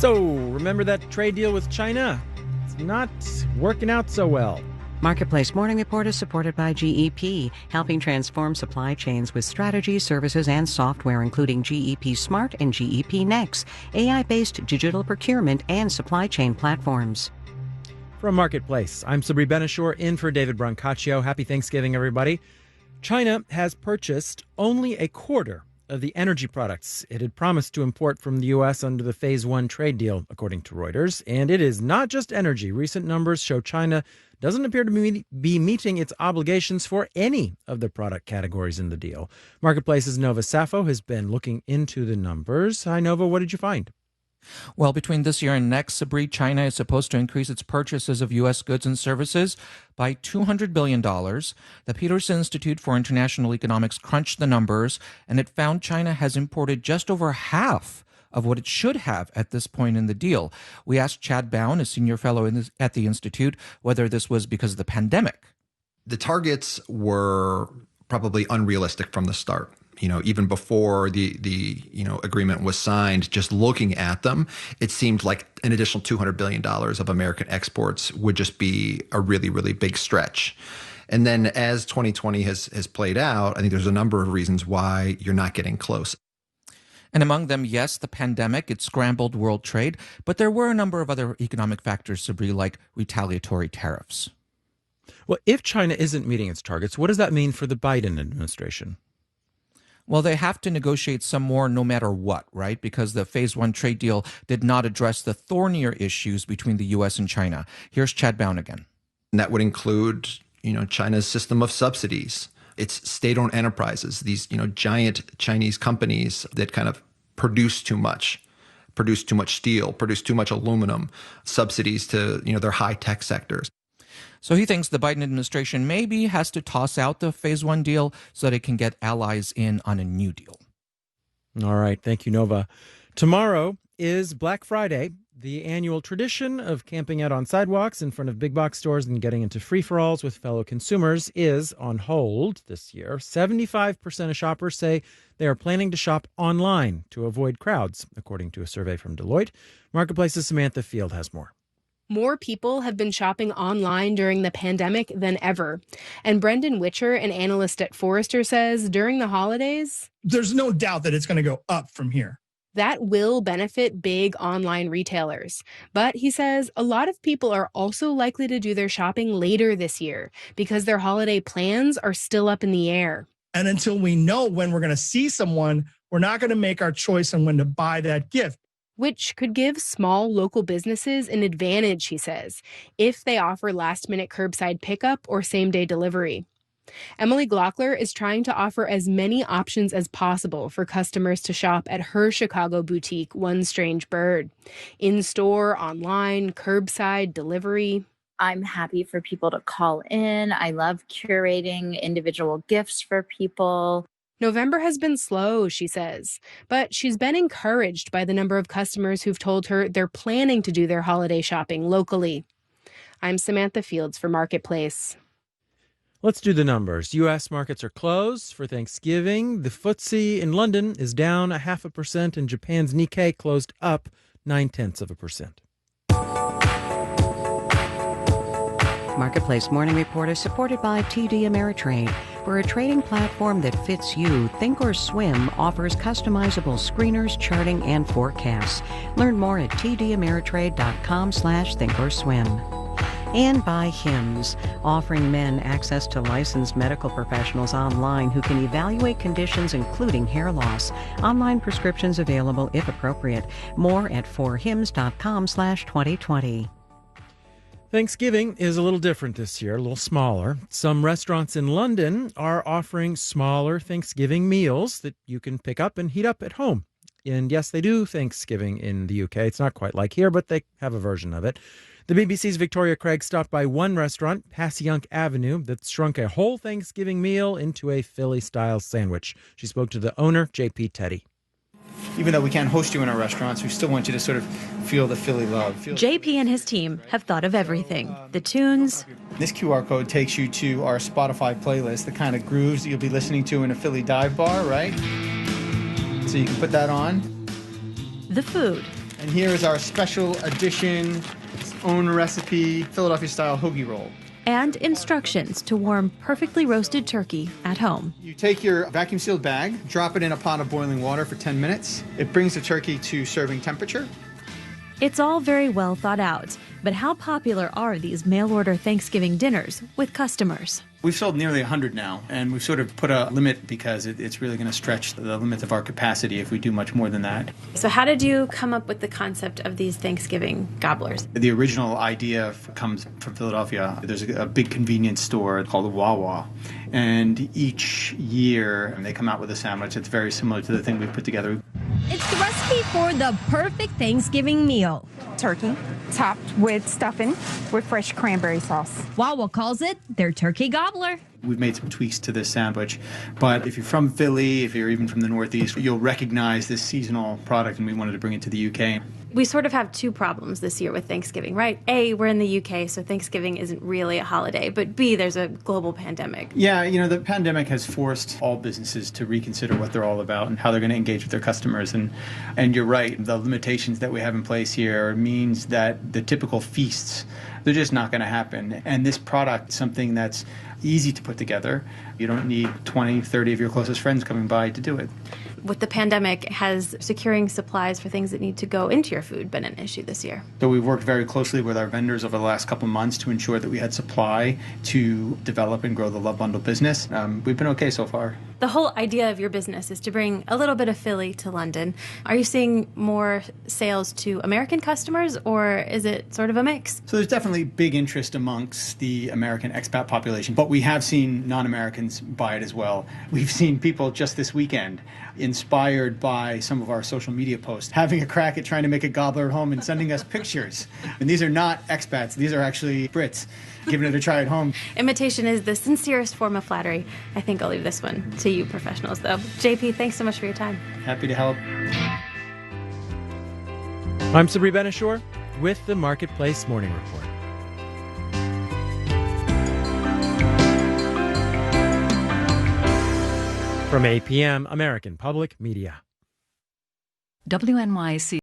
So, remember that trade deal with China? It's not working out so well. Marketplace Morning Report is supported by GEP, helping transform supply chains with strategies, services, and software, including GEP Smart and GEP Next, AI-based digital procurement and supply chain platforms. From Marketplace, I'm Sabri Benishore in for David Brancaccio. Happy Thanksgiving, everybody. China has purchased only a quarter of the energy products it had promised to import from the U.S. under the Phase 1 trade deal, according to Reuters. And it is not just energy. Recent numbers show China doesn't appear to be meeting its obligations for any of the product categories in the deal. Marketplace's Nova Safo has been looking into the numbers. Hi, Nova, what did you find? Well, between this year and next, Sabri, China is supposed to increase its purchases of U.S. goods and services by $200 billion. The Peterson Institute for International Economics crunched the numbers, and it found China has imported just over half of what it should have at this point in the deal. We asked Chad Bown, a senior fellow at the Institute, whether this was because of the pandemic. The targets were probably unrealistic from the start. Even before the agreement was signed, just looking at them, it seemed like an additional $200 billion of American exports would just be a really, really big stretch. And then as 2020 has played out, I think there's a number of reasons why you're not getting close. And among them, yes, the pandemic, it scrambled world trade, but there were a number of other economic factors, Sabri, like retaliatory tariffs. Well, if China isn't meeting its targets, what does that mean for the Biden administration? Well, they have to negotiate some more no matter what, right? Because the Phase 1 trade deal did not address the thornier issues between the U.S. and China. Here's Chad Bown again. And that would include, China's system of subsidies, its state-owned enterprises, these, giant Chinese companies that kind of produce too much steel, produce too much aluminum, subsidies to, their high-tech sectors. So he thinks the Biden administration maybe has to toss out the Phase 1 deal so that it can get allies in on a new deal. All right. Thank you, Nova. Tomorrow is Black Friday. The annual tradition of camping out on sidewalks in front of big box stores and getting into free-for-alls with fellow consumers is on hold this year. 75% of shoppers say they are planning to shop online to avoid crowds, according to a survey from Deloitte. Marketplace's Samantha Field has more. More people have been shopping online during the pandemic than ever. And Brendan Witcher, an analyst at Forrester, says during the holidays, there's no doubt that it's going to go up from here. That will benefit big online retailers. But he says a lot of people are also likely to do their shopping later this year because their holiday plans are still up in the air. And until we know when we're going to see someone, we're not going to make our choice on when to buy that gift. Which could give small local businesses an advantage, he says, if they offer last-minute curbside pickup or same-day delivery. Emily Glockler is trying to offer as many options as possible for customers to shop at her Chicago boutique, One Strange Bird. In-store, online, curbside, delivery. I'm happy for people to call in. I love curating individual gifts for people. November has been slow, she says, but she's been encouraged by the number of customers who've told her they're planning to do their holiday shopping locally. I'm Samantha Fields for Marketplace. Let's do the numbers. U.S. markets are closed for Thanksgiving. The FTSE in London is down 0.5%, and Japan's Nikkei closed up 0.9%. Marketplace Morning Report is supported by TD Ameritrade. For a trading platform that fits you, Thinkorswim offers customizable screeners, charting, and forecasts. Learn more at tdameritrade.com/Thinkorswim. And by Hims, offering men access to licensed medical professionals online who can evaluate conditions including hair loss. Online prescriptions available if appropriate. More at forhims.com/2020. Thanksgiving is a little different this year, a little smaller. Some restaurants in London are offering smaller Thanksgiving meals that you can pick up and heat up at home. And yes, they do Thanksgiving in the UK. It's not quite like here, but they have a version of it. The BBC's Victoria Craig stopped by one restaurant, Passyunk Avenue, that shrunk a whole Thanksgiving meal into a Philly-style sandwich. She spoke to the owner, J.P. Teddy. Even though we can't host you in our restaurants, we still want you to sort of feel the Philly love. JP and his team have thought of everything. The tunes. This QR code takes you to our Spotify playlist, the kind of grooves that you'll be listening to in a Philly dive bar, right? So you can put that on. The food. And here is our special edition, own recipe, Philadelphia-style hoagie roll. And instructions to warm perfectly roasted turkey at home. You take your vacuum-sealed bag, drop it in a pot of boiling water for 10 minutes. It brings the turkey to serving temperature. It's all very well thought out, but how popular are these mail-order Thanksgiving dinners with customers? We've sold nearly 100 now, and we've sort of put a limit because it's really going to stretch the limits of our capacity if we do much more than that. So how did you come up with the concept of these Thanksgiving gobblers? The original idea comes from Philadelphia. There's a big convenience store called the Wawa, and each year they come out with a sandwich that's very similar to the thing we put together. It's the recipe for the perfect Thanksgiving meal. Turkey, topped with stuffing with fresh cranberry sauce. Wawa calls it their turkey gobbler. We've made some tweaks to this sandwich, but if you're from Philly, if you're even from the Northeast, you'll recognize this seasonal product, and we wanted to bring it to the UK. We sort of have two problems this year with Thanksgiving, right? A, we're in the UK, so Thanksgiving isn't really a holiday, but B, there's a global pandemic. Yeah, the pandemic has forced all businesses to reconsider what they're all about and how they're going to engage with their customers. And you're right, the limitations that we have in place here means that the typical feasts, they're just not going to happen. And this product, something that's easy to put together. You don't need 20, 30 of your closest friends coming by to do it. With the pandemic, has securing supplies for things that need to go into your food been an issue this year? So we've worked very closely with our vendors over the last couple of months to ensure that we had supply to develop and grow the Love Bundle business. We've been okay so far. The whole idea of your business is to bring a little bit of Philly to London. Are you seeing more sales to American customers, or is it sort of a mix? So there's definitely big interest amongst the American expat population, but we have seen non-Americans buy it as well. We've seen people just this weekend, inspired by some of our social media posts, having a crack at trying to make a gobbler at home and sending us pictures. And these are not expats, these are actually Brits giving it a try at home. Imitation is the sincerest form of flattery. I think I'll leave this one to you professionals, though. JP, thanks so much for your time. Happy to help. I'm Sabri Ben-Achour with the Marketplace Morning Report. From APM, American Public Media. WNYC